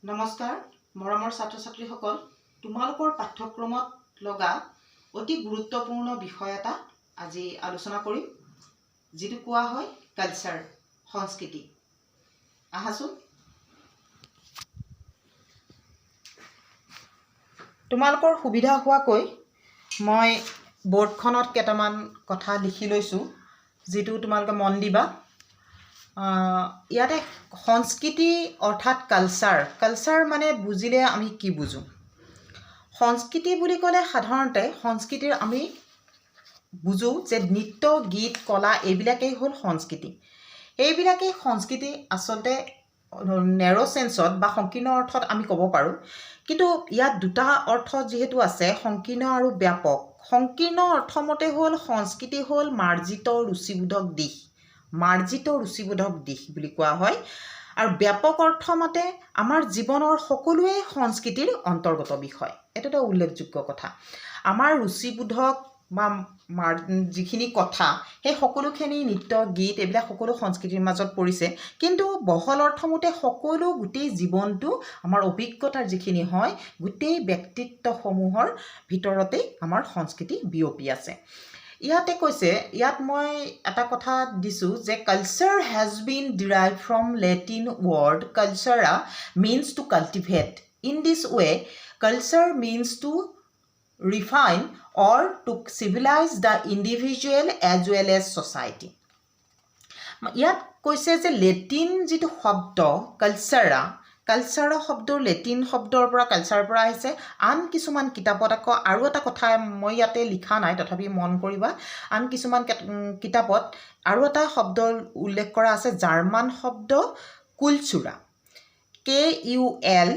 নমস্কাৰ মৰমৰ ছাত্ৰ ছাত্ৰীসকল তোমালোকৰ পাঠ্যক্ৰমত লগা অতি গুৰুত্বপূৰ্ণ বিষয় এটা আজি আলোচনা কৰিম যিটো কোৱা হয় কালচাৰ সংস্কৃতি আহাচোন তোমালোকৰ সুবিধা হোৱাকৈ মই বৰ্ডখনত কেইটামান কথা লিখি লৈছো যিটো তোমালোকে মন দিবা ইয়াতে সংস্কৃতি অৰ্থাৎ কালচাৰ মানে বুজিলে আমি কি বুজো সংস্কৃতি বুলি ক'লে সাধাৰণতে সংস্কৃতিৰ আমি বুজো যে নৃত্য গীত কলা এইবিলাকেই হ'ল সংস্কৃতি এইবিলাকেই সংস্কৃতি আচলতে নেৰ' সেন্সত বা সংকীৰ্ণ অৰ্থত আমি ক'ব পাৰোঁ কিন্তু ইয়াত দুটা অৰ্থ যিহেতু আছে সংকীৰ্ণ আৰু ব্যাপক সংকীৰ্ণ অৰ্থমতে হ'ল সংস্কৃতি হ'ল মাৰ্জিত ৰুচিবোধক দিশ বুলি কোৱা হয় আৰু ব্যাপক অৰ্থমতে আমাৰ জীৱনৰ সকলোৱে সংস্কৃতিৰ অন্তৰ্গত বিষয় এটা এটা উল্লেখযোগ্য কথা আমাৰ ৰুচিবোধক বা যিখিনি কথা সেই সকলোখিনি নৃত্য গীত এইবিলাক সকলো সংস্কৃতিৰ মাজত পৰিছে কিন্তু বহল অৰ্থমতে সকলো গোটেই জীৱনটো আমাৰ অভিজ্ঞতাৰ যিখিনি হয় গোটেই ব্যক্তিত্বসমূহৰ ভিতৰতেই আমাৰ সংস্কৃতি বিয়পি আছে ইয়াতে কৈছে ইয়াত মই এটা কথা দিছো যে culture has been derived from Latin word cultura means to cultivate in this way culture means to refine or to civilize the individual as well as society ইয়াত কৈছে যে লেটিন যিটো শব্দ কালচাৰ শব্দৰ লেটিন শব্দৰ পৰা কালচাৰৰ পৰা আহিছে আন কিছুমান কিতাপত আকৌ আৰু এটা কথা মই ইয়াতে লিখা নাই তথাপি মন কৰিবা আন কিছুমান কিতাপত আৰু এটা শব্দ উল্লেখ কৰা আছে জাৰ্মান শব্দ কুলচুৰা KULTURA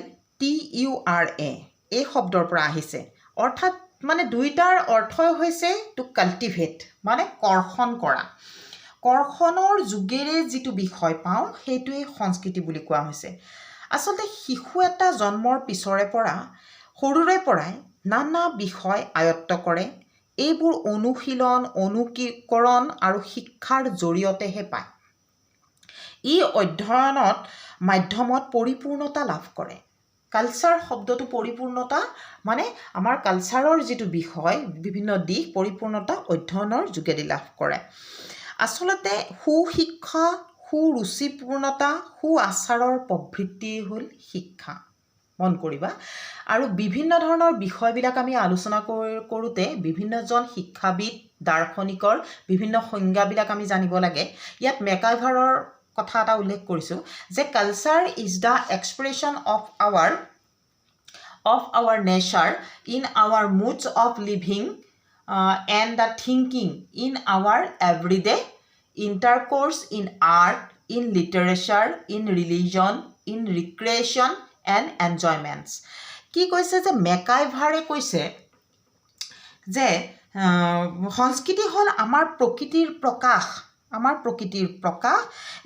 এই শব্দৰ পৰা আহিছে অৰ্থাৎ মানে দুইটাৰ অৰ্থই হৈছে টু কাল্টিভেট মানে কৰ্ষণ কৰা কৰ্ষণৰ যোগেৰে যিটো বিষয় পাওঁ সেইটোৱেই সংস্কৃতি বুলি কোৱা হৈছে আচলতে শিশু এটা জন্মৰ পিছৰে পৰা সৰুৰে পৰাই নানা বিষয় আয়ত্ত কৰে এইবোৰ অনুশীলন অনুকৰণ আৰু শিক্ষাৰ জৰিয়তেহে পায় ই অধ্যয়নত মাধ্যমত পৰিপূৰ্ণতা লাভ কৰে কালচাৰ শব্দটো পৰিপূৰ্ণতা মানে আমাৰ কালচাৰৰ যিটো বিষয় বিভিন্ন দিশ পৰিপূৰ্ণতা অধ্যয়নৰ যোগেদি লাভ কৰে আচলতে সুশিক্ষা সুৰুচিপূৰ্ণতা সু আচাৰৰ প্ৰবৃত্তি হ'ল শিক্ষা মন কৰিবা আৰু বিভিন্ন ধৰণৰ বিষয়বিলাক আমি আলোচনা কৰোঁতে বিভিন্নজন শিক্ষাবিদ দাৰ্শনিকৰ বিভিন্ন সংজ্ঞাবিলাক আমি জানিব লাগে ইয়াত মেকাইভাৰৰ কথা এটা উল্লেখ কৰিছোঁ যে culture is the expression of our nature in our moods of living and the thinking in our everyday intercourse in art, in literature, in religion, in recreation and enjoyments. কি কৈছে যে মেকাইভাৰে কৈছে যে সংস্কৃতি হ'ল আমাৰ প্ৰকৃতিৰ প্ৰকাশ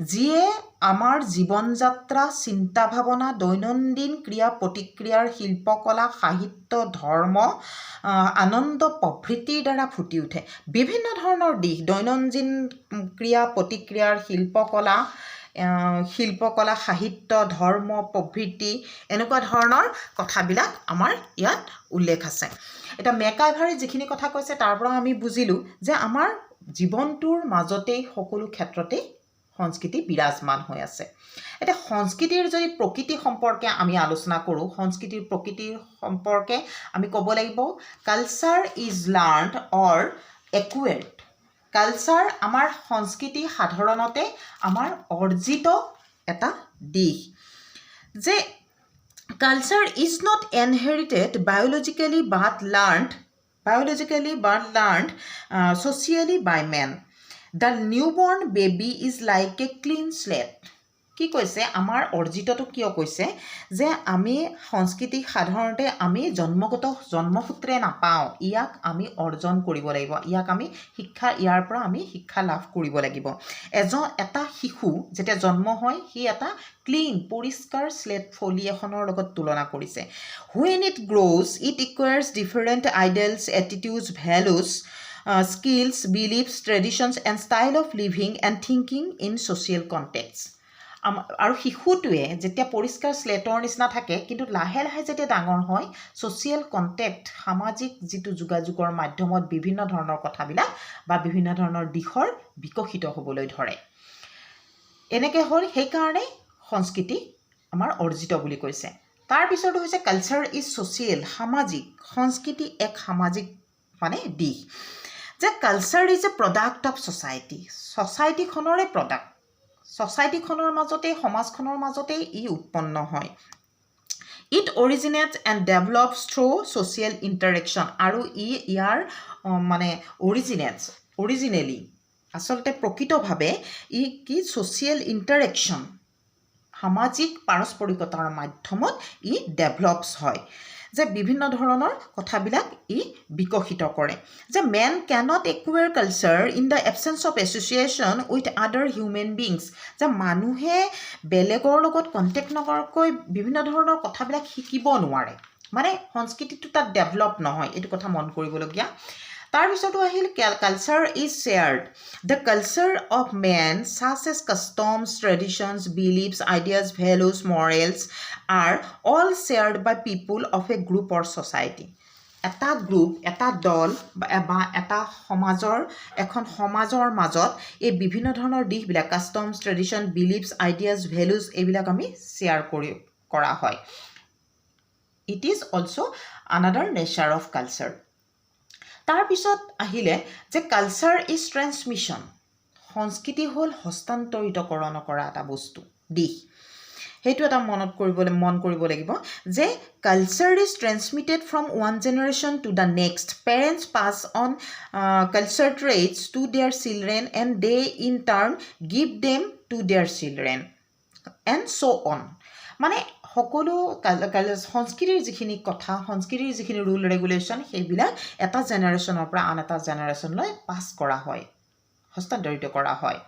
যিয়ে আমাৰ জীৱন যাত্ৰা চিন্তা ভাৱনা দৈনন্দিন ক্ৰিয়া প্ৰতিক্ৰিয়াৰ শিল্পকলা সাহিত্য ধৰ্ম আনন্দ প্ৰভৃতিৰ দ্বাৰা ফুটি উঠে বিভিন্ন ধৰণৰ দিশ দৈনন্দিন ক্ৰিয়া প্ৰতিক্ৰিয়াৰ শিল্পকলা সাহিত্য ধৰ্ম প্ৰভৃতি এনেকুৱা ধৰণৰ কথাবিলাক আমাৰ ইয়াত উল্লেখ আছে এটা মেকাইভাৰে যিখিনি কথা কৈছে তাৰ পৰা আমি বুজিলোঁ যে আমাৰ জীৱনটোৰ মাজতেই সকলো ক্ষেত্ৰতেই সংস্কৃতি বিৰাজমান হৈ আছে এতিয়া সংস্কৃতিৰ যদি প্ৰকৃতি সম্পৰ্কে আমি আলোচনা কৰোঁ সংস্কৃতিৰ প্ৰকৃতিৰ সম্পৰ্কে আমি ক'ব লাগিব culture is learned or acquired culture আমাৰ সংস্কৃতি সাধাৰণতে আমাৰ অৰ্জিত এটা দিশ যে culture is not inherited biologically but learned socially by man. The newborn baby is like a clean slate. কি কৈছে আমাৰ অৰ্জিতটো কিয় কৈছে যে আমি সংস্কৃতি সাধাৰণতে আমি জন্মসূত্ৰে নাপাওঁ ইয়াক আমি অৰ্জন কৰিব লাগিব ইয়াক আমি ইয়াৰ পৰা আমি শিক্ষা লাভ কৰিব লাগিব এটা শিশু যেতিয়া জন্ম হয় সি এটা ক্লিন পৰিষ্কাৰ স্লেট ফলি এখনৰ লগত তুলনা কৰিছে when it grows it acquires different ideals attitudes values skills beliefs traditions and style of living and thinking in social context আৰু শিশুটোৱে যেতিয়া পৰিষ্কাৰ স্লেটৰ নিচিনা থাকে কিন্তু লাহে লাহে যেতিয়া ডাঙৰ হয় ছ'চিয়েল কণ্টেক্ট সামাজিক যিটো যোগাযোগৰ মাধ্যমত বিভিন্ন ধৰণৰ কথাবিলাক বা বিভিন্ন ধৰণৰ দিশৰ বিকশিত হ'বলৈ ধৰে এনেকৈ হ'ল সেইকাৰণে সংস্কৃতি আমাৰ অৰ্জিত বুলি কৈছে তাৰপিছতো হৈছে কালচাৰ ইজ ছ'চিয়েল সামাজিক সংস্কৃতি এক সামাজিক মানে দিশ যে culture is a product of ছ'চাইটিখনৰে প্ৰডাক্ট ছ'চাইটিখনৰ মাজতে সমাজখনৰ মাজতে ই উৎপন্ন হয় it originates and develops through social interaction আৰু ইয়াৰ মানে অৰিজিনেলি আচলতে প্ৰকৃতভাৱে ই কি ছ'চিয়েল ইণ্টাৰেকশ্যন সামাজিক পাৰস্পৰিকতাৰ মাধ্যমত ই ডেভেলপছ হয় যে বিভিন্ন ধৰণৰ কথাবিলাক ই বিকশিত কৰে যে man cannot acquire culture in the absence of association with other human beings যে মানুহে বেলেগৰ লগত কণ্টেক্ট নকৰাকৈ বিভিন্ন ধৰণৰ কথাবিলাক শিকিব নোৱাৰে মানে সংস্কৃতিটো তাত ডেভেলপ নহয় এইটো কথা মন কৰিবলগীয়া তাৰপিছতো আহিল culture is shared the culture of man such as customs traditions beliefs ideas values morals are all shared by people of a group or society এটা গ্ৰুপ এটা দল বা এটা এখন সমাজৰ মাজত এই বিভিন্ন ধৰণৰ দিশবিলাক customs tradition believes ideas values এইবিলাক আমি শ্বেয়াৰ কৰা হয় it is also' another nature of culture তাৰপিছত আহিলে যে কালচাৰ ইজ ট্ৰেন্সমিশ্যন সংস্কৃতি হ'ল হস্তান্তৰিতকৰণ কৰা এটা বস্তু দিশ সেইটো এটা মন কৰিব লাগিব যে culture is transmitted from one generation to the next parents pass on culture traits to their children and they in turn give them to their children and so' on মানে সকলো সংস্কৃতিৰ যিখিনি কথা সংস্কৃতিৰ যিখিনি ৰুল ৰেগুলেশ্যন সেইবিলাক এটা জেনেৰেশ্যনৰ পৰা আন এটা জেনেৰেশ্যনলৈ পাছ কৰা হয় হস্তান্তৰিত কৰা হয়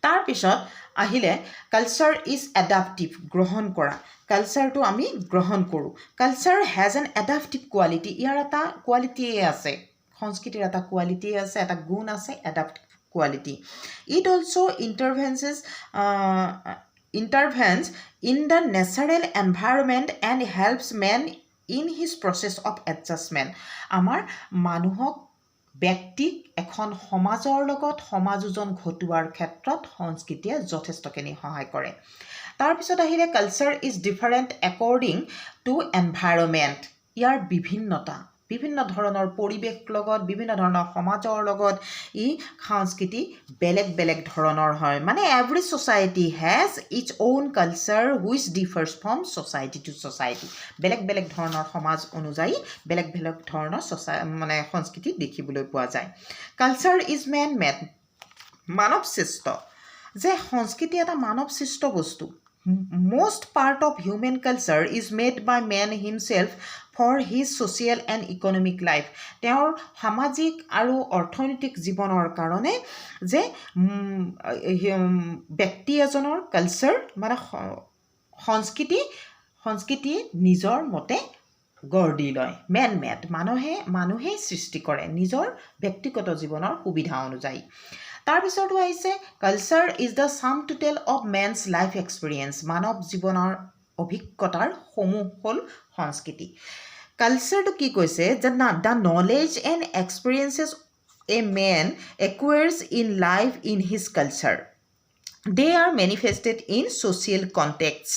তাৰপিছত আহিলে কালচাৰ ইজ এডাপ্টিভ গ্ৰহণ কৰা কালচাৰটো আমি গ্ৰহণ কৰোঁ culture has an adaptive quality ইয়াৰ এটা কোৱালিটিয়ে আছে সংস্কৃতিৰ এটা কোৱালিটিয়ে আছে এটা গুণ আছে adaptive quality it also' intervenes in the natural environment and helps man in his process of adjustment আমাৰ মানুহক ব্যক্তিক এখন সমাজৰ লগত সমাযোজন ঘটোৱাৰ ক্ষেত্ৰত সংস্কৃতিয়ে যথেষ্টখিনি সহায় কৰে তাৰপিছত আহিলে culture is different according to environment ইয়াৰ বিভিন্ন ধৰণৰ পৰিৱেশ লগত বিভিন্ন ধৰণৰ সমাজৰ লগত ই সংস্কৃতি বেলেগ ধৰণৰ হয় মানে every society has its own culture which differs from society to society বেলেগ ধৰণৰ সমাজ অনুযায়ী বেলেগ ধৰণৰ মানে সংস্কৃতি দেখিবলৈ পোৱা যায় কালচাৰ ইজ মেন মেড মানৱ সৃষ্ট যে সংস্কৃতি এটা মানৱ সৃষ্ট বস্তু most part of human culture is made by man himself for his social and economic life তেওঁৰ সামাজিক আৰু অৰ্থনৈতিক জীৱনৰ কাৰণে যে ব্যক্তি এজনৰ কালচাৰ মানে সংস্কৃতি নিজৰ মতে গঢ় দি লয় মেন মেড মানুহেই সৃষ্টি কৰে নিজৰ ব্যক্তিগত জীৱনৰ সুবিধা অনুযায়ী তাৰপিছতো আহিছে culture is the sum total of man's life experience মানৱ জীৱনৰ অভিজ্ঞতাৰ সমূহ হ'ল সংস্কৃতি কালচাৰটো কি কৈছে যে the knowledge and experiences a man acquires in life in his culture they are manifested in social contacts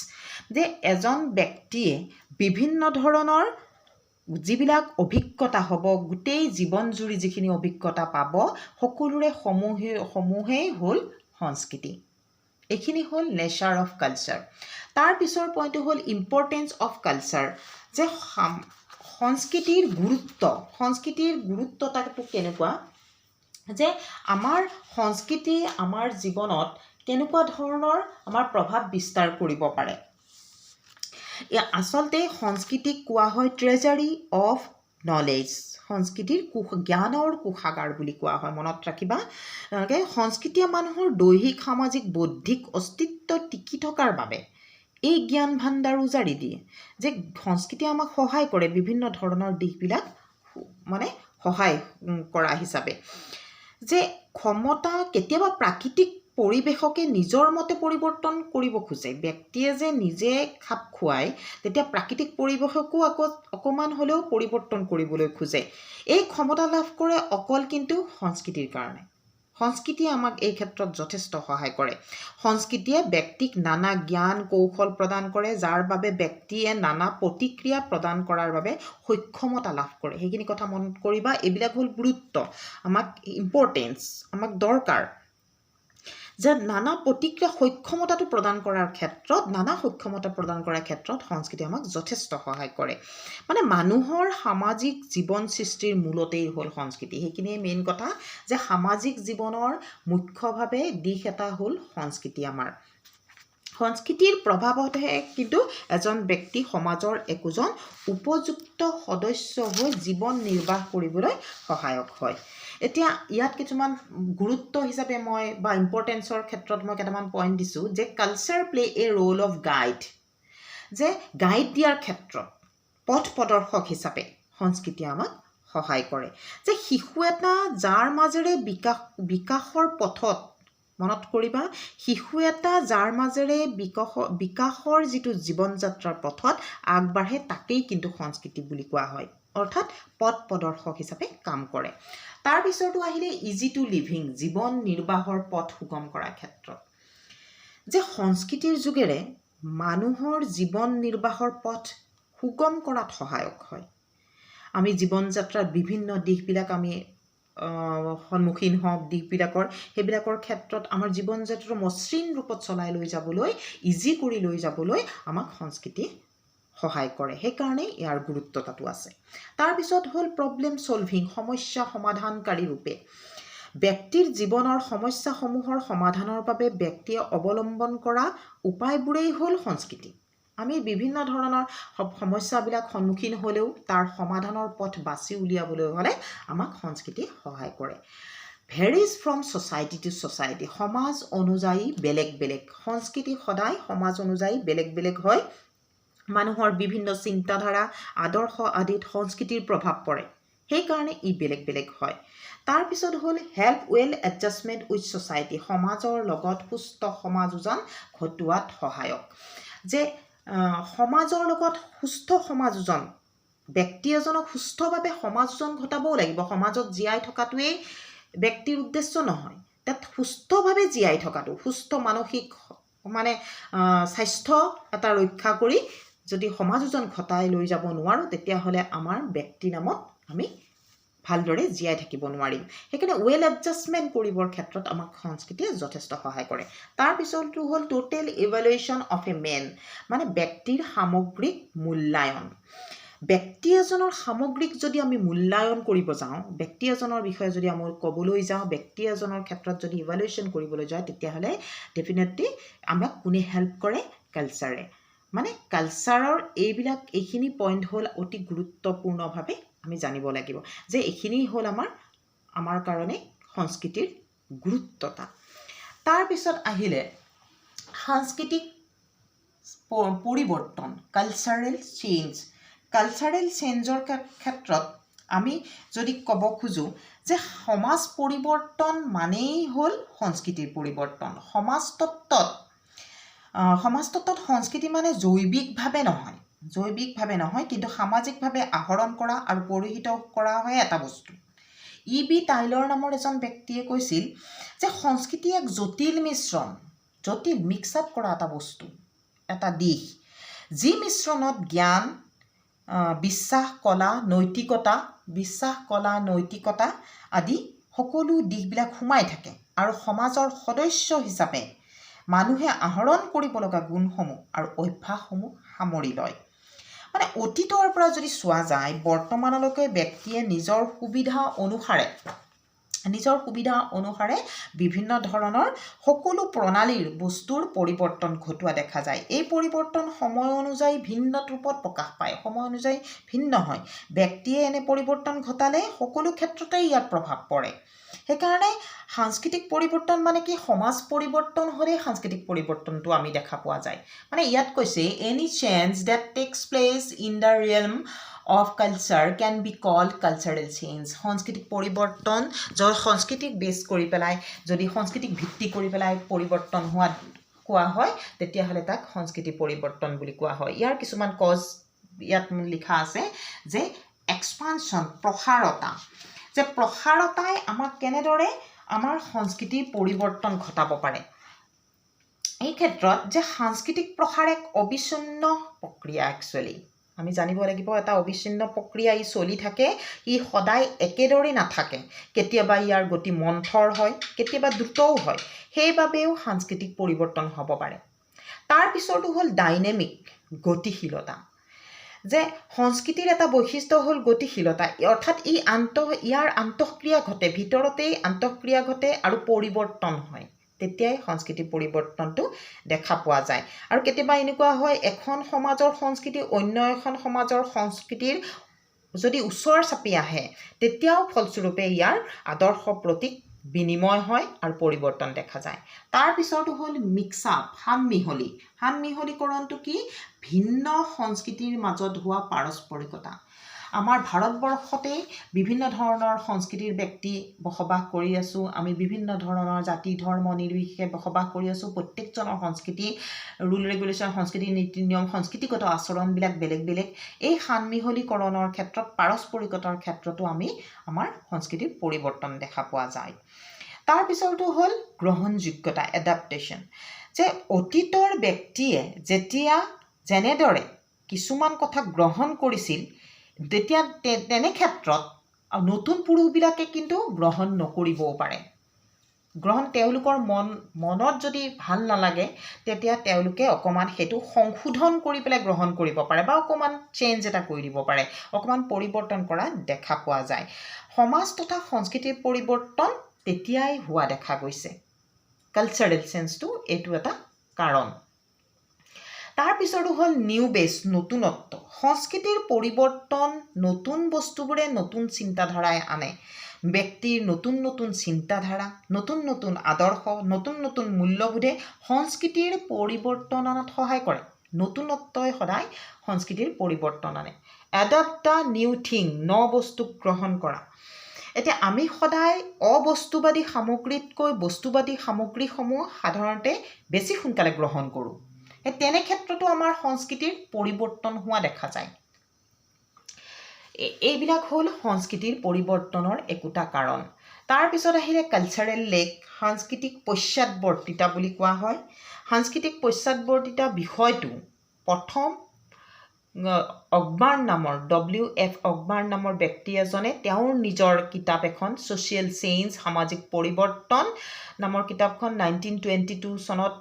যে এজন ব্যক্তিয়ে বিভিন্ন ধৰণৰ যিবিলাক অভিজ্ঞতা হ'ব গোটেই জীৱনজুৰি যিখিনি অভিজ্ঞতা পাব সকলোৰে সমূহেই হ'ল সংস্কৃতি এইখিনি হ'ল নেচাৰ অফ কালচাৰ তাৰপিছৰ পইণ্টটো হ'ল ইম্পৰ্টেঞ্চ অফ কালচাৰ যে সংস্কৃতিৰ গুৰুত্বতাটো কেনেকুৱা যে আমাৰ সংস্কৃতি আমাৰ জীৱনত কেনেকুৱা ধৰণৰ আমাৰ প্ৰভাৱ বিস্তাৰ কৰিব পাৰে আচলতে সংস্কৃতিক কোৱা হয় ট্ৰেজাৰী অফ নলেজ সংস্কৃতিৰ জ্ঞানৰ কোষাগাৰ বুলি কোৱা হয় মনত ৰাখিবা সংস্কৃতিয়ে মানুহৰ দৈহিক সামাজিক বৌদ্ধিক অস্তিত্ব টিকি থকাৰ বাবে এই জ্ঞান ভাণ্ডাৰ উজাৰি দিয়ে যে সংস্কৃতিয়ে আমাক সহায় কৰে বিভিন্ন ধৰণৰ দিশবিলাক মানে সহায় কৰা হিচাপে যে ক্ষমতা কেতিয়াবা প্ৰাকৃতিক পৰিৱেশকে নিজৰ মতে পৰিৱৰ্তন কৰিব খোজে, ব্যক্তিয়ে যে নিজে খাপ খুৱায়, তেতিয়া প্ৰাকৃতিক পৰিৱেশকো অকণমান হ'লেও পৰিৱৰ্তন কৰিবলৈ খোজে। এই ক্ষমতা লাভ কৰে অকল কিন্তু সংস্কৃতিৰ কাৰণে। সংস্কৃতিয়ে আমাক এই ক্ষেত্ৰত যথেষ্ট সহায় কৰে। সংস্কৃতিয়ে ব্যক্তিক নানা জ্ঞান কৌশল প্ৰদান কৰে, যাৰ বাবে ব্যক্তিয়ে নানা প্ৰতিক্ৰিয়া প্ৰদান কৰাৰ বাবে সক্ষমতা লাভ কৰে। সেইখিনি কথা মনত কৰিবা। এইবিলাক হ'ল গুৰুত্ব, আমাক ইম্পৰ্টেঞ্চ, আমাক দৰকাৰ যে নানা প্ৰতিক্ৰিয়া সক্ষমতাটো প্ৰদান কৰাৰ ক্ষেত্ৰত, নানা সক্ষমতা প্ৰদান কৰাৰ ক্ষেত্ৰত সংস্কৃতিয়ে আমাক যথেষ্ট সহায় কৰে। মানে মানুহৰ সামাজিক জীৱন সৃষ্টিৰ মূলতেই হ'ল সংস্কৃতি। সেইখিনিয়ে মেইন কথা যে সামাজিক জীৱনৰ মুখ্যভাৱে দিশ এটা হ'ল সংস্কৃতি। আমাৰ সংস্কৃতিৰ প্ৰভাৱতহে কিন্তু এজন ব্যক্তি সমাজৰ একোজন উপযুক্ত সদস্য হৈ জীৱন নিৰ্বাহ কৰিবলৈ সহায়ক হয়। এতিয়া ইয়াত কিছুমান গুৰুত্ব হিচাপে মই বা ইম্পৰ্টেঞ্চৰ ক্ষেত্ৰত মই কেইটামান পইণ্ট দিছোঁ যে culture play a roll of guide, যে গাইড দিয়াৰ ক্ষেত্ৰত পথ প্ৰদৰ্শক হিচাপে সংস্কৃতিয়ে আমাক সহায় কৰে। যে শিশু এটা যাৰ মাজেৰে বিকাশৰ পথত, মনত কৰিবা, শিশু এটা যাৰ মাজেৰে বিকাশৰ যিটো জীৱন যাত্ৰাৰ পথত আগবাঢ়ে তাকেই কিন্তু সংস্কৃতি বুলি কোৱা হয়, অৰ্থাৎ পথ প্ৰদৰ্শক হিচাপে কাম কৰে। তাৰপিছতো আহিলে ইজি টু লিভিং, জীৱন নিৰ্বাহৰ পথ সুগম কৰাৰ ক্ষেত্ৰত, যে সংস্কৃতিৰ যোগেৰে মানুহৰ জীৱন নিৰ্বাহৰ পথ সুগম কৰাত সহায়ক হয়। আমি জীৱন যাত্ৰাৰ বিভিন্ন দিশবিলাক আমি সন্মুখীন হওঁ, সেইবিলাকৰ ক্ষেত্ৰত আমাৰ জীৱন যাত্ৰাটো মসৃণ ৰূপত চলাই লৈ যাবলৈ, ইজি কৰি লৈ যাবলৈ আমাক সংস্কৃতিয়ে সহায় কৰে। সেইকাৰণে ইয়াৰ গুৰুত্বতাটো আছে। তাৰপিছত হ'ল প্ৰব্লেম ছলভিং, সমস্যা সমাধানকাৰী ৰূপে। ব্যক্তিৰ জীৱনৰ সমস্যাসমূহৰ সমাধানৰ বাবে ব্যক্তিয়ে অৱলম্বন কৰা উপায়বোৰেই হ'ল সংস্কৃতি। আমি বিভিন্ন ধৰণৰ সমস্যাবিলাক সন্মুখীন হ'লেও তাৰ সমাধানৰ পথ বাছি উলিয়াবলৈ হ'লে আমাক সংস্কৃতিয়ে সহায় কৰে। ভেৰিজ ফ্ৰম ছ'চাইটি টু ছ'চাইটি, সমাজ অনুযায়ী বেলেগ বেলেগ। সংস্কৃতি সদায় সমাজ অনুযায়ী বেলেগ বেলেগ হয়। মানুহৰ বিভিন্ন চিন্তাধাৰা, আদৰ্শ আদিত সংস্কৃতিৰ প্ৰভাৱ পৰে, সেইকাৰণে ই বেলেগ বেলেগ হয়। তাৰপিছত হ'ল help well adjustment with society, সমাজৰ লগত সুস্থ সমাযোজন ঘটোৱাত সহায়ক। যে সমাজৰ লগত সুস্থ সমাযোজন, ব্যক্তি এজনক সুস্থভাৱে সমাযোজন ঘটাবও লাগিব। সমাজত জীয়াই থকাটোৱেই ব্যক্তিৰ উদ্দেশ্য নহয়, তাত সুস্থভাৱে জীয়াই থকাটো, সুস্থ মানসিক স্বাস্থ্য এটা ৰক্ষা কৰি যদি সমাযোজন ঘটাই লৈ যাব নোৱাৰোঁ, তেতিয়াহ'লে আমাৰ ব্যক্তি নামত আমি ভালদৰে জীয়াই থাকিব নোৱাৰিম। সেইকাৰণে ৱেল এডজাষ্টমেণ্ট কৰিবৰ ক্ষেত্ৰত আমাক সংস্কৃতিয়ে যথেষ্ট সহায় কৰে। তাৰপিছতো হ'ল total evaluation of A man, মানে ব্যক্তিৰ সামগ্ৰিক মূল্যায়ন। ব্যক্তি এজনৰ সামগ্ৰিক যদি আমি মূল্যায়ন কৰিব যাওঁ, ব্যক্তি এজনৰ বিষয়ে যদি আমি ক'বলৈ যাওঁ, ব্যক্তি এজনৰ ক্ষেত্ৰত যদি ইভেলুৱেশ্যন কৰিবলৈ যাওঁ, তেতিয়াহ'লে ডেফিনেটলি আমাক কোনে হেল্প কৰে? কালচাৰে। মানে কালচাৰৰ এইখিনি পইণ্ট হ'ল অতি গুৰুত্বপূৰ্ণভাৱে আমি জানিব লাগিব, যে এইখিনি হ'ল আমাৰ কাৰণে সংস্কৃতিৰ গুৰুত্বতা। তাৰপিছত আহিলে সাংস্কৃতিক পৰিৱৰ্তন, কালচাৰেল চেঞ্জ। কালচাৰেল চেঞ্জৰ ক্ষেত্ৰত আমি যদি ক'ব খোজোঁ যে সমাজ পৰিৱৰ্তন মানেই হ'ল সংস্কৃতিৰ পৰিৱৰ্তন। সমাজতত্ত্বত সংস্কৃতি মানে জৈৱিকভাৱে নহয়, কিন্তু সামাজিকভাৱে আহৰণ কৰা আৰু পৰিহিত কৰা হয় এটা বস্তু। E.B. টাইলৰ নামৰ এজন ব্যক্তিয়ে কৈছিল যে সংস্কৃতি এক জটিল মিক্স আপ কৰা এটা বস্তু, এটা দিশ, যি মিশ্ৰণত জ্ঞান, বিশ্বাস, কলা, নৈতিকতা আদি সকলো দিশবিলাক সোমাই থাকে, আৰু সমাজৰ সদস্য হিচাপে মানুহে আহৰণ কৰিব লগা গুণসমূহ আৰু অভ্যাসসমূহ সামৰি লয়। মানে অতীতৰ পৰা যদি চোৱা যায়, বৰ্তমানলৈকে ব্যক্তিয়ে নিজৰ সুবিধা অনুসাৰে বিভিন্ন ধৰণৰ সকলো প্ৰণালীৰ বস্তুৰ পৰিৱৰ্তন ঘটোৱা দেখা যায়। এই পৰিৱৰ্তন সময় অনুযায়ী ভিন্ন ৰূপত প্ৰকাশ পায়, সময় অনুযায়ী ভিন্ন হয়। ব্যক্তিয়ে এনে পৰিৱৰ্তন ঘটালে সকলো ক্ষেত্ৰতে ইয়াৰ প্ৰভাৱ পৰে। সেইকাৰণে সাংস্কৃতিক পৰিৱৰ্তন মানে কি? সমাজ পৰিৱৰ্তন হ'লেই সাংস্কৃতিক পৰিৱৰ্তনটো আমি দেখা পোৱা যায়। মানে ইয়াত কৈছে any change that takes place in the realm of culture can be called cultural change. সাংস্কৃতিক পৰিৱৰ্তন সংস্কৃতিক বেছ কৰি পেলাই যদি সংস্কৃতিক ভিত্তি কৰি পেলাই পৰিৱৰ্তন হোৱা কোৱা হয় তেতিয়াহ'লে তাক সংস্কৃতি পৰিৱৰ্তন বুলি কোৱা হয়। ইয়াৰ কিছুমান কজ ইয়াত লিখা আছে যে এক্সপানশ্যন প্ৰসাৰতা, যে প্ৰসাৰতাই আমাক কেনেদৰে আমাৰ সংস্কৃতিৰ পৰিৱৰ্তন ঘটাব পাৰে। এই ক্ষেত্ৰত যে সাংস্কৃতিক প্ৰসাৰ এক অবিচ্ছিন্ন প্ৰক্ৰিয়া, একচুৱেলি আমি জানিব লাগিব এটা অবিচ্ছিন্ন প্ৰক্ৰিয়া, ই চলি থাকে, ই সদায় একেদৰে নাথাকে, কেতিয়াবা ইয়াৰ গতি মন্থৰ হয়, কেতিয়াবা দ্ৰুতও হয়, সেইবাবেও সাংস্কৃতিক পৰিৱৰ্তন হ'ব পাৰে। তাৰ পিছৰটো হ'ল ডাইনেমিক, গতিশীলতা, যে সংস্কৃতিৰ এটা বৈশিষ্ট্য হ'ল গতিশীলতা, অৰ্থাৎ ইয়াৰ আন্তঃক্ৰিয়া ঘটে, ভিতৰতেই আন্তঃক্ৰিয়া ঘটে আৰু পৰিৱৰ্তন হয়, তেতিয়াই সংস্কৃতিৰ পৰিৱৰ্তনটো দেখা পোৱা যায়। আৰু কেতিয়াবা এনেকুৱা হয় এখন সমাজৰ সংস্কৃতি অন্য এখন সমাজৰ সংস্কৃতিৰ যদি ওচৰ চাপি আহে তেতিয়াও ফলস্বৰূপে ইয়াৰ আদৰ্শ প্ৰতীক বিনিময় হয় আৰু পৰিৱৰ্তন দেখা যায়। তাৰ পিছৰটো হ'ল মিক্স আপ, সানমিহলীকৰণটো কি? ভিন্ন সংস্কৃতিৰ মাজত হোৱা পাৰস্পৰিকতা। আমাৰ ভাৰতবৰ্ষতেই বিভিন্ন ধৰণৰ সংস্কৃতিৰ ব্যক্তি বসবাস কৰি আছোঁ, আমি বিভিন্ন ধৰণৰ জাতি ধৰ্ম নিৰ্বিশেষে বসবাস কৰি আছোঁ, প্ৰত্যেকজনৰ সংস্কৃতি, ৰুল ৰেগুলেশ্যন, সংস্কৃতি নীতি নিয়ম, সংস্কৃতিগত আচৰণবিলাক বেলেগ বেলেগ। এই সানমিহলীকৰণৰ ক্ষেত্ৰত পাৰস্পৰিকতাৰ ক্ষেত্ৰতো আমাৰ সংস্কৃতিৰ পৰিৱৰ্তন দেখা পোৱা যায়। তাৰপিছৰটো হ'ল গ্ৰহণযোগ্যতা, এডাপ্টেশ্যন, যে অতীতৰ ব্যক্তিয়ে যেতিয়া যেনেদৰে কিছুমান কথা গ্ৰহণ কৰিছিল তেতিয়া তেনে ক্ষেত্ৰত নতুন পুৰুষবিলাকে কিন্তু গ্ৰহণ নকৰিবও পাৰে। তেওঁলোকৰ মনত যদি ভাল নালাগে তেতিয়া তেওঁলোকে অকণমান সেইটো সংশোধন কৰি পেলাই গ্ৰহণ কৰিব পাৰে বা অকণমান চেঞ্জ এটা কৰি দিব পাৰে, অকণমান পৰিৱৰ্তন কৰা দেখা পোৱা যায়। সমাজ তথা সংস্কৃতিৰ পৰিৱৰ্তন তেতিয়াই হোৱা দেখা গৈছে। কালচাৰেল চেঞ্জটো এইটো এটা কাৰণ। তাৰপিছতো হ'ল নিউ বেছ, নতুনত্ব। সংস্কৃতিৰ পৰিৱৰ্তন, নতুন বস্তুবোৰে নতুন চিন্তাধাৰাই আনে, ব্যক্তিৰ নতুন নতুন চিন্তাধাৰা, নতুন নতুন আদৰ্শ, নতুন নতুন মূল্যবোধে সংস্কৃতিৰ পৰিৱৰ্তন অনাত সহায় কৰে। নতুনত্বই সদায় সংস্কৃতিৰ পৰিৱৰ্তন আনে। এডপ্ট দ্য নিউ থিং, ন বস্তুক গ্ৰহণ কৰা। এতিয়া আমি সদায় অবস্তুবাদী সামগ্ৰীতকৈ বস্তুবাদী সামগ্ৰীসমূহ সাধাৰণতে বেছি সোনকালে গ্ৰহণ কৰোঁ। তেনে ক্ষেত্ৰতো আমাৰ সংস্কৃতিৰ পৰিৱৰ্তন হোৱা দেখা যায়। এইবিলাক হ'ল সংস্কৃতিৰ পৰিৱৰ্তনৰ একোটা কাৰণ। তাৰপিছত আহিলে কালচাৰেল লেক, সাংস্কৃতিক পশ্চাদবৰ্তিতা বুলি কোৱা হয়। সাংস্কৃতিক পশ্চাদবৰ্তিতা বিষয়টো প্ৰথম অকবাৰ্ণ নামৰ WF অকবাৰ্ণ নামৰ ব্যক্তি এজনে তেওঁৰ নিজৰ কিতাপ এখন ছ'চিয়েল চেঞ্জ, সামাজিক পৰিৱৰ্তন নামৰ কিতাপখন 1922 চনত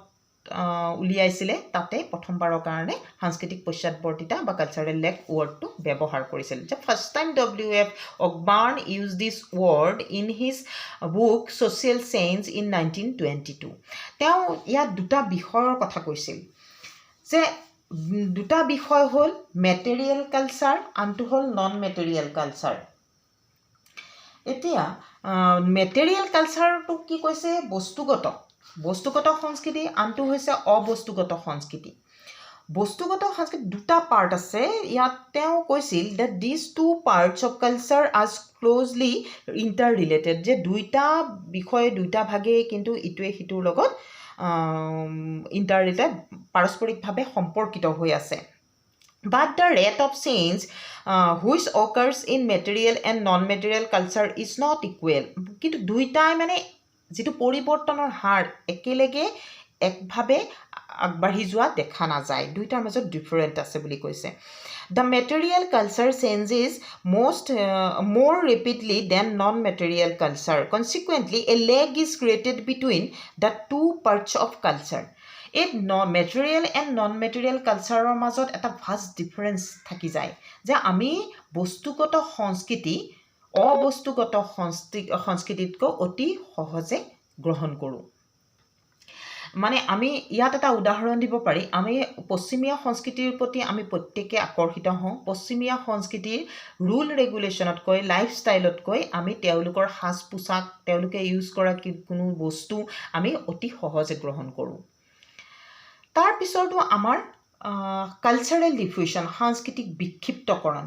উলিয়াইছিলে। তাতে প্ৰথমবাৰৰ কাৰণে সাংস্কৃতিক পশ্চাদবৰ্তিতা বা কালচাৰেল লেক ৱৰ্ডটো ব্যৱহাৰ কৰিছিল। যে first time WF Ogburn use this word in his book social change in 1922। তেওঁ ইয়াত দুটা বিষয়ৰ কথা কৈছিল, যে দুটা বিষয় হ'ল মেটেৰিয়েল কালচাৰ, আনটো হ'ল নন মেটেৰিয়েল কালচাৰ। এতিয়া মেটেৰিয়েল কালচাৰটো কি কৈছে? বস্তুগত সংস্কৃতি, আনটো হৈছে অবস্তুগত সংস্কৃতি। বস্তুগত সংস্কৃতি দুটা পাৰ্ট আছে ইয়াত। তেওঁ কৈছিল that these two parts of culture are closely interrelated, যে দুইটা বিষয়ে দুইটা ভাগেই কিন্তু ইটোৱে সিটোৰ লগত ইণ্টাৰৰিলেটেড, পাৰস্পৰিকভাৱে সম্পৰ্কিত হৈ আছে। But the rate of change which occurs in material and non-material culture is not equal. কিন্তু দুইটাই যিটো পৰিৱৰ্তনৰ হাৰ একেলগে একভাৱে আগবাঢ়ি যোৱা দেখা নাযায়, দুইটাৰ মাজত ডিফাৰেণ্ট আছে বুলি কৈছে। The material culture changes more rapidly than non-material culture. Consequently, a lag is created between the two parts of culture. এই মেটেৰিয়েল এণ্ড নন মেটেৰিয়েল কালচাৰৰ মাজত এটা ভাষ্ট ডিফাৰেঞ্চ থাকি যায়, যে আমি বস্তুগত সংস্কৃতি অবস্তুগত সংস্কৃতিতকৈ অতি সহজে গ্ৰহণ কৰোঁ। আমি ইয়াত এটা উদাহৰণ দিব পাৰি। আমি পশ্চিমীয়া সংস্কৃতিৰ প্ৰতি আমি প্ৰত্যেকে আকৰ্ষিত হওঁ। পশ্চিমীয়া সংস্কৃতিৰ ৰুল ৰেগুলেশ্যনতকৈ, লাইফষ্টাইলতকৈ আমি তেওঁলোকৰ সাজ পোছাক, তেওঁলোকে ইউজ কৰা কোনো বস্তু আমি অতি সহজে গ্ৰহণ কৰোঁ। তাৰপিছতো আমাৰ কালচাৰেল ডিফিউজন সাংস্কৃতিক বিক্ষিপ্তকৰণ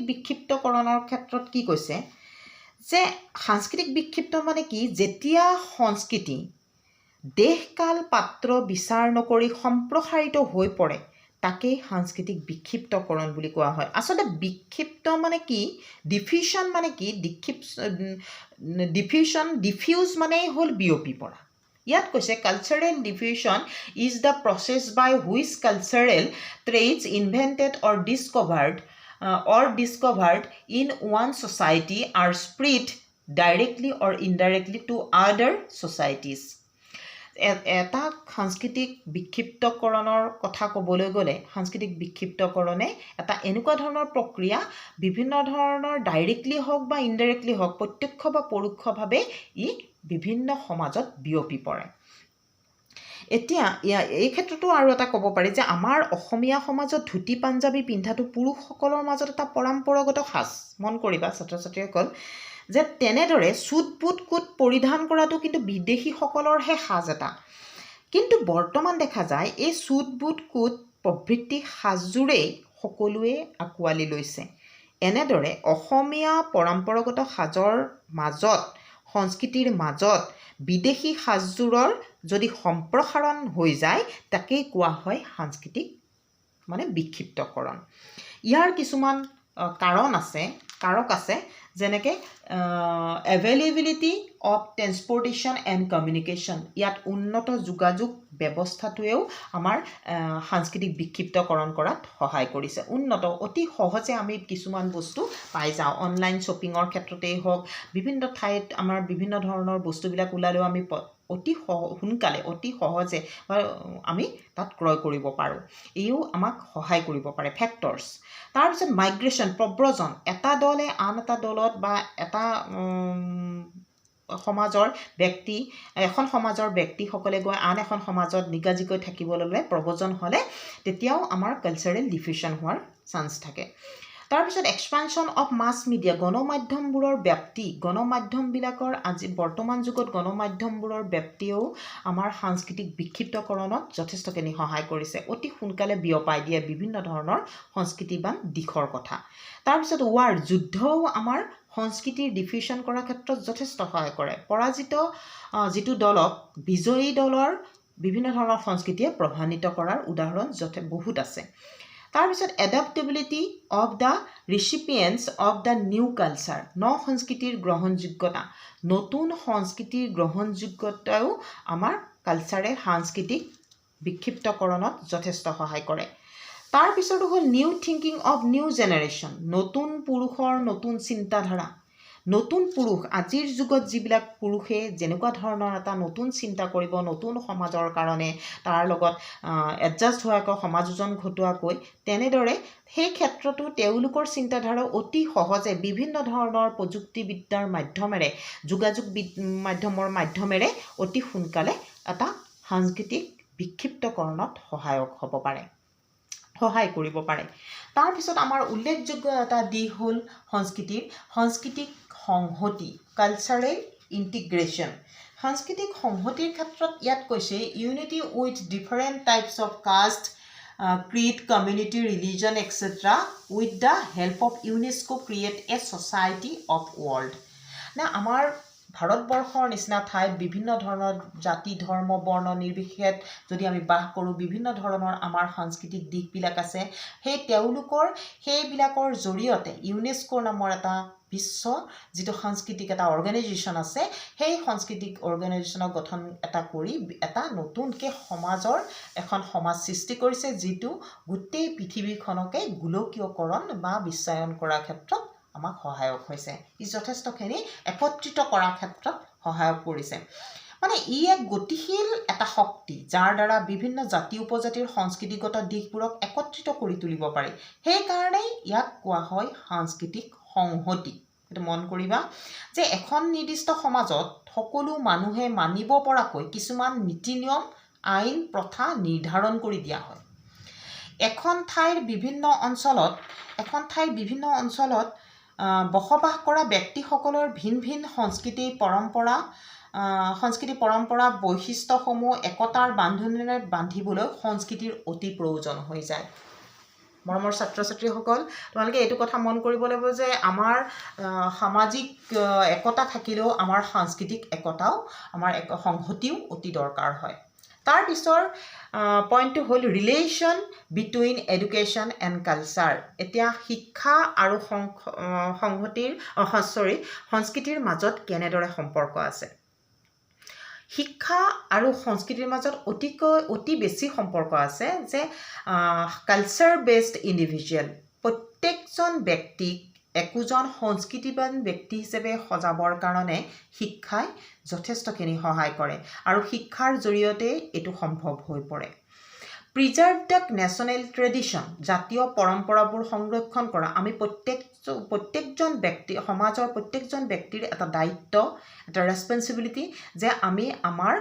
বিক্ষিপ্তকৰণৰ ক্ষেত্ৰত কি কৈছে যে সাংস্কৃতিক বিক্ষিপ্ত মানে কি যেতিয়া সংস্কৃতি দেশকাল পাত্ৰ বিচাৰ নকৰি সম্প্ৰসাৰিত হৈ পৰে তাকেই সাংস্কৃতিক বিক্ষিপ্তকৰণ বুলি কোৱা হয় আচলতে বিক্ষিপ্ত মানে কি ডিফিউজন মানে কি ডিফিউজ মানে হ'ল বিয়পি পৰা ইয়াত কৈছে cultural diffusion is the process by which cultural traits invented or discovered in one society are spread directly or indirectly to other societies এটা সাংস্কৃতিক বিক্ষিপ্তকৰণৰ কথা ক'বলৈ গ'লে সাংস্কৃতিক বিক্ষিপ্তকৰণে এটা এনেকুৱা ধৰণৰ প্ৰক্ৰিয়া বিভিন্ন ধৰণৰ ডাইৰেক্টলি হওক বা ইনডাইৰেক্টলি হওক প্ৰত্যক্ষ বা পৰোক্ষভাৱে ই বিভিন্ন সমাজত বিয়পি পৰে এতিয়া এই ক্ষেত্ৰতো আৰু এটা ক'ব পাৰি যে আমাৰ অসমীয়া সমাজত ধুতি পাঞ্জাবী পিন্ধাটো পুৰুষসকলৰ মাজত এটা পৰম্পৰাগত সাজ মন কৰিবা ছাত্ৰ ছাত্ৰীসকল যে তেনেদৰে চুট বুট কোট পৰিধান কৰাটো কিন্তু বিদেশীসকলৰহে সাজ এটা কিন্তু বৰ্তমান দেখা যায় এই চুট বুট কোট প্ৰভৃতি সাজযোৰেই সকলোৱে আঁকোৱালি লৈছে এনেদৰে অসমীয়া পৰম্পৰাগত সাজৰ মাজত সংস্কৃতিৰ মাজত বিদেশী সাজযোৰৰ যদি সম্প্ৰসাৰণ হৈ যায় তাকেই কোৱা হয় সাংস্কৃতিক মানে বিক্ষিপ্তকৰণ ইয়াৰ কিছুমান কাৰক আছে যেনেকৈ availability of transportation and communication ইয়াত উন্নত যোগাযোগ ব্যৱস্থাটোৱেও আমাৰ সাংস্কৃতিক বিক্ষিপ্তকৰণ কৰাত সহায় কৰিছে অতি সহজে আমি কিছুমান বস্তু পাই যাওঁ অনলাইন শ্বপিঙৰ ক্ষেত্ৰতেই হওক বিভিন্ন ঠাইত আমাৰ বিভিন্ন ধৰণৰ বস্তুবিলাক ওলালেও আমি অতি সোনকালে অতি সহজে আমি তাত ক্ৰয় কৰিব পাৰোঁ এইও আমাক সহায় কৰিব পাৰে ফেক্টৰ্ছ তাৰপিছত মাইগ্ৰেশ্যন প্ৰব্ৰজন এটা দলে আন এটা দলত বা এটা এখন সমাজৰ ব্যক্তিসকলে গৈ আন এখন সমাজত নিগাজিকৈ থাকিবলৈ ল'লে প্ৰব্ৰজন হ'লে তেতিয়াও আমাৰ কালচাৰেল ডিফিউজন হোৱাৰ চান্স থাকে তাৰপিছত এক্সপানশ্যন অফ মাছ মিডিয়া গণমাধ্যমবোৰৰ ব্যাপ্তি গণমাধ্যমবিলাকৰ আজি বৰ্তমান যুগত গণমাধ্যমবোৰৰ ব্যাপ্তিয়েও আমাৰ সাংস্কৃতিক বিক্ষিপ্তকৰণত যথেষ্টখিনি সহায় কৰিছে অতি সোনকালে বিয়পাই দিয়ে বিভিন্ন ধৰণৰ সংস্কৃতিবান দিশৰ কথা তাৰপিছত যুদ্ধও আমাৰ সংস্কৃতিৰ ডিফিউজন কৰাৰ ক্ষেত্ৰত যথেষ্ট সহায় কৰে পৰাজিত যিটো দলক বিজয়ী দলৰ বিভিন্ন ধৰণৰ সংস্কৃতিয়ে প্ৰভাৱান্বিত কৰাৰ উদাহৰণ বহুত আছে তাৰপিছত adaptability of the recipients of the new culture সংস্কৃতিৰ গ্ৰহণযোগ্যতা নতুন সংস্কৃতিৰ গ্ৰহণযোগ্যতাও আমাৰ কালচাৰে সাংস্কৃতিক বিক্ষিপ্তকৰণত যথেষ্ট সহায় কৰে তাৰপিছতো হ'ল new thinking of new generation নতুন পুৰুষৰ নতুন চিন্তাধাৰা নতুন পুৰুষ আজিৰ যুগত যিবিলাক পুৰুষে যেনেকুৱা ধৰণৰ এটা নতুন চিন্তা কৰিব নতুন সমাজৰ কাৰণে তাৰ লগত এডজাষ্ট হোৱাকৈ সমাযোজন ঘটোৱাকৈ তেনেদৰে সেই ক্ষেত্ৰতো তেওঁলোকৰ চিন্তাধাৰা অতি সহজে বিভিন্ন ধৰণৰ প্ৰযুক্তিবিদ্যাৰ মাধ্যমেৰে যোগাযোগ মাধ্যমৰ মাধ্যমেৰে অতি সোনকালে এটা সাংস্কৃতিক বিক্ষিপ্তকৰণত সহায় কৰিব পাৰে তাৰপিছত আমাৰ উল্লেখযোগ্য এটা দিশ হ'ল সাংস্কৃতিক সংহতি কালচাৰেল ইণ্টিগ্ৰেশ্যন সাংস্কৃতিক সংহতিৰ ক্ষেত্ৰত ইয়াত কৈছে unity with different types of caste creed community religion etc with the help of UNESCO create a society of world না আমাৰ ভাৰতবৰ্ষৰ নিচিনা ঠাইত বিভিন্ন ধৰণৰ জাতি ধৰ্ম বৰ্ণ নিৰ্বিশেষে যদি আমি বাস কৰোঁ বিভিন্ন ধৰণৰ আমাৰ সাংস্কৃতিক দিশবিলাক আছে সেইবিলাকৰ জৰিয়তে ইউনেস্কো নামৰ এটা বিশ্ব যিটো সাংস্কৃতিক এটা অৰ্গেনাইজেশ্যন আছে সেই সাংস্কৃতিক অৰ্গেনাইজেশ্যনৰ গঠন এটা কৰি এটা নতুনকৈ এখন সমাজ সৃষ্টি কৰিছে যিটো গোটেই পৃথিৱীখনকে গোলকীয়কৰণ বা বিশ্বায়ন কৰাৰ ক্ষেত্ৰত আমাক সহায়ক হৈছে ই যথেষ্টখিনি একত্ৰিত কৰাৰ ক্ষেত্ৰত সহায়ক কৰিছে মানে ই এক গতিশীল এটা শক্তি যাৰ দ্বাৰা বিভিন্ন জাতি উপজাতিৰ সংস্কৃতিগত দিশবোৰক একত্ৰিত কৰি তুলিব পাৰি সেইকাৰণে ইয়াক কোৱা হয় সাংস্কৃতিক সংহতি এটা মন কৰিবা যে এখন নিৰ্দিষ্ট সমাজত সকলো মানুহে মানিব পৰাকৈ কিছুমান নীতি নিয়ম আইন প্ৰথা নিৰ্ধাৰণ কৰি দিয়া হয় এখন ঠাইৰ বিভিন্ন অঞ্চলত বসবাস কৰা ব্যক্তিসকলৰ ভিন ভিন সংস্কৃতি পৰম্পৰা সংস্কৃতি পৰম্পৰা বৈশিষ্ট্যসমূহ একতাৰ বান্ধোনেৰে বান্ধিবলৈ সংস্কৃতিৰ অতি প্ৰয়োজন হৈ যায়। মৰমৰ ছাত্ৰ ছাত্ৰীসকল, তোমালোকে এইটো কথা মন কৰিব লাগিব যে আমাৰ সামাজিক একতা থাকিলেও আমাৰ সাংস্কৃতিক একতাও আমাৰ সংহতিও অতি দৰকাৰ হয়। তাৰ পিছৰ পইণ্টটো হ'ল relation between education and culture. এতিয়া শিক্ষা আৰু সংস্কৃতিৰ মাজত কেনেদৰে সম্পৰ্ক আছে। শিক্ষা আৰু সংস্কৃতিৰ মাজত অতি বেছি সম্পৰ্ক আছে যে কালচাৰ বেছড ইণ্ডিভিজুৱেল, প্ৰত্যেকজন ব্যক্তিক একোজন সংস্কৃতিবান ব্যক্তি হিচাপে সজাবৰ কাৰণে শিক্ষাই যথেষ্টখিনি সহায় কৰে আৰু শিক্ষাৰ জৰিয়তে এইটো সম্ভৱ হৈ পৰে। প্ৰিজাৰ্ভ দ্য নেশ্যনেল ট্ৰেডিশ্যন, জাতীয় পৰম্পৰাবোৰ সংৰক্ষণ কৰা। আমি প্ৰত্যেকজন ব্যক্তি, সমাজৰ প্ৰত্যেকজন ব্যক্তিৰ এটা দায়িত্ব, এটা ৰেছপনচিবিলিটি যে আমি আমাৰ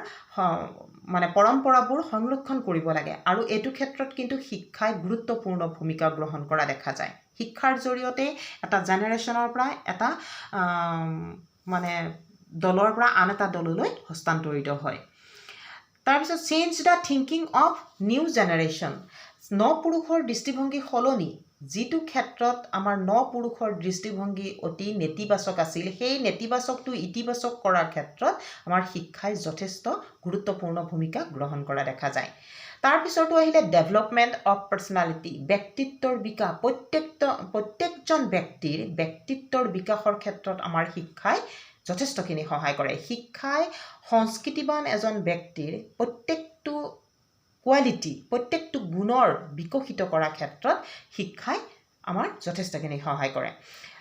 পৰম্পৰাবোৰ সংৰক্ষণ কৰিব লাগে আৰু এইটো ক্ষেত্ৰত কিন্তু শিক্ষাই গুৰুত্বপূৰ্ণ ভূমিকা গ্ৰহণ কৰা দেখা যায়। শিক্ষাৰ জৰিয়তে এটা জেনেৰেশ্যনৰ পৰা এটা দলৰ পৰা আন এটা দললৈ হস্তান্তৰিত হয়। তাৰপিছত change the thinking of new generation, নপুৰুষৰ দৃষ্টিভংগী সলনি। যিটো ক্ষেত্ৰত আমাৰ নপুৰুষৰ দৃষ্টিভংগী অতি নেতিবাচক আছিল, সেই নেতিবাচকটো ইতিবাচক কৰাৰ ক্ষেত্ৰত আমাৰ শিক্ষাই যথেষ্ট গুৰুত্বপূৰ্ণ ভূমিকা গ্ৰহণ কৰা দেখা যায়। তাৰপিছতো আহিলে ডেভেলপমেণ্ট অফ পাৰ্চনেলিটি, ব্যক্তিত্বৰ বিকাশ। প্ৰত্যেকজন ব্যক্তিৰ ব্যক্তিত্বৰ বিকাশৰ ক্ষেত্ৰত আমাৰ শিক্ষাই যথেষ্টখিনি সহায় কৰে। শিক্ষাই সংস্কৃতিবান এজন ব্যক্তিৰ প্ৰত্যেকটো কোৱালিটি, প্ৰত্যেকটো গুণৰ বিকশিত কৰাৰ ক্ষেত্ৰত শিক্ষাই আমাৰ যথেষ্টখিনি সহায় কৰে।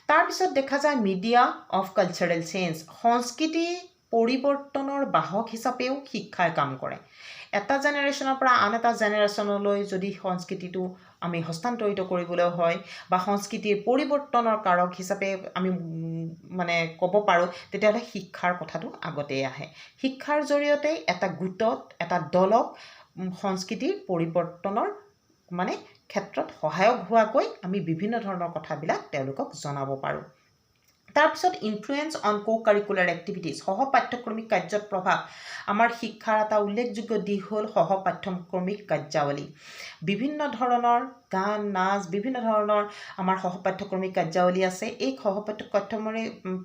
তাৰপিছত দেখা যায় মিডিয়া অফ কালচাৰেল চেঞ্জ, সংস্কৃতি পৰিৱৰ্তনৰ বাহক হিচাপেও শিক্ষাই কাম কৰে। এটা জেনেৰেশ্যনৰ পৰা আন এটা জেনেৰেশ্যনলৈ যদি সংস্কৃতিটো আমি হস্তান্তৰিত কৰিবলৈ হয় বা সংস্কৃতিৰ পৰিৱৰ্তনৰ কাৰক হিচাপে আমি ক'ব পাৰোঁ, তেতিয়াহ'লে শিক্ষাৰ কথাটো আগতেই আহে। শিক্ষাৰ জৰিয়তে এটা গোটত, এটা দলক সংস্কৃতিৰ পৰিৱৰ্তনৰ ক্ষেত্ৰত সহায়ক হোৱাকৈ আমি বিভিন্ন ধৰণৰ কথাবিলাক তেওঁলোকক জনাব পাৰোঁ। তাৰপিছত influence on co curricular activities, সহ পাঠ্যক্ৰমিক কাৰ্যত প্ৰভাৱ। আমাৰ শিক্ষাৰ এটা উল্লেখযোগ্য দিশ হ'ল সহ পাঠ্যক্ৰমিক কাৰ্যাৱলী। বিভিন্ন ধৰণৰ গান, নাচ, বিভিন্ন ধৰণৰ আমাৰ সহ পাঠ্যক্ৰমিক কাৰ্যাৱলী আছে। এই সহ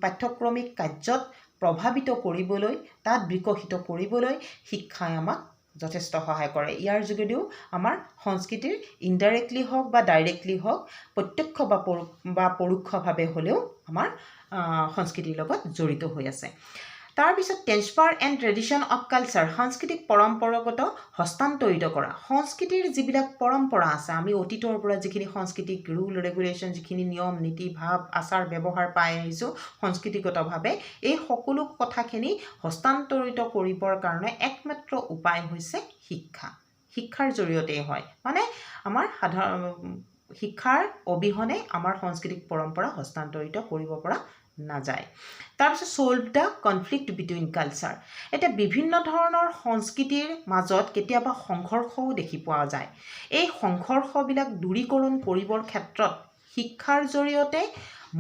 পাঠ্যক্ৰমিক কাৰ্যত প্ৰভাৱিত কৰিবলৈ, তাত বিকশিত কৰিবলৈ শিক্ষাই আমাক যথেষ্ট সহায় কৰে। ইয়াৰ যোগেদিও আমাৰ সংস্কৃতিৰ ইনডাইৰেক্টলি হওক বা ডাইৰেক্টলি হওক, প্ৰত্যক্ষ বা পৰোক্ষভাৱে হ'লেও আমাৰ সংস্কৃতিৰ লগত জড়িত হৈ আছে। তাৰপিছত transfer and tradition of culture, সাংস্কৃতিক পৰম্পৰাগত হস্তান্তৰিত কৰা। সংস্কৃতিৰ যিবিলাক পৰম্পৰা আছে, আমি অতীতৰ পৰা যিখিনি সাংস্কৃতিক ৰুল ৰেগুলেশ্যন, যিখিনি নিয়ম নীতি ভাৱ আচাৰ ব্যৱহাৰ পাই আহিছোঁ সংস্কৃতিগতভাৱে, এই সকলো কথাখিনি হস্তান্তৰিত কৰিবৰ কাৰণে একমাত্ৰ উপায় হৈছে শিক্ষা। শিক্ষাৰ জৰিয়তেই হয়। আমাৰ শিক্ষাৰ অবিহনে আমাৰ সাংস্কৃতিক পৰম্পৰা হস্তান্তৰিত কৰিব পৰা নাযায়। তাৰপিছত solve the conflict between culture. এতিয়া বিভিন্ন ধৰণৰ সংস্কৃতিৰ মাজত কেতিয়াবা সংঘৰ্ষও দেখি পোৱা যায়। এই সংঘৰ্ষবিলাক দূৰীকৰণ কৰিবৰ ক্ষেত্ৰত শিক্ষাৰ জৰিয়তে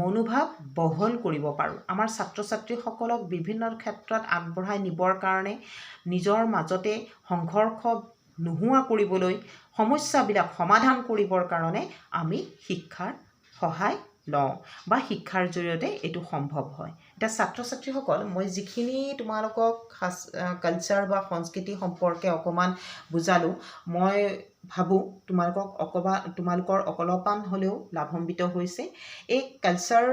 মনোভাৱ বহল কৰিব পাৰোঁ। আমাৰ ছাত্ৰ ছাত্ৰীসকলক বিভিন্ন ক্ষেত্ৰত আগবঢ়াই নিবৰ কাৰণে, নিজৰ মাজতে সংঘৰ্ষ নোহোৱা কৰিবলৈ, সমস্যাবিলাক সমাধান কৰিবৰ কাৰণে আমি শিক্ষাৰ সহায় লওঁ বা শিক্ষাৰ জৰিয়তে এইটো সম্ভৱ হয়। এতিয়া ছাত্ৰ ছাত্ৰীসকল, মই যিখিনি তোমালোকক কালচাৰ বা সংস্কৃতি সম্পৰ্কে অকণমান বুজালোঁ, মই ভাবোঁ তোমালোকৰ অলপমান হ'লেও লাভান্বিত হৈছে। এই কালচাৰ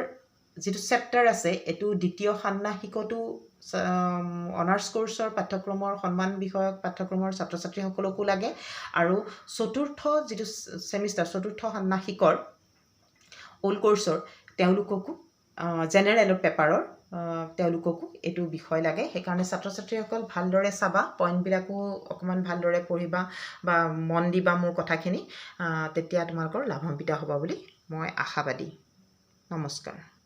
যিটো চেপ্টাৰ আছে, এইটো দ্বিতীয় ষাণ্মাসিকতো অনাৰ্ছ কৰ্চৰ পাঠ্যক্ৰমৰ সন্মান বিষয়ক পাঠ্যক্ৰমৰ ছাত্ৰ ছাত্ৰীসকলকো লাগে আৰু চতুৰ্থ যিটো ছেমিষ্টাৰ, চতুৰ্থ ষাণ্মাসিকৰ অল্ড কৰ্চৰ তেওঁলোককো, জেনেৰেল পেপাৰৰ তেওঁলোককো এইটো বিষয় লাগে। সেইকাৰণে ছাত্ৰ ছাত্ৰীসকল ভালদৰে চাবা, পইণ্টবিলাকো অকণমান ভালদৰে পঢ়িবা বা মন দিবা মোৰ কথাখিনি, তেতিয়া তোমালোকৰ লাভান্বিত হ'ব বুলি মই আশাবাদী। নমস্কাৰ।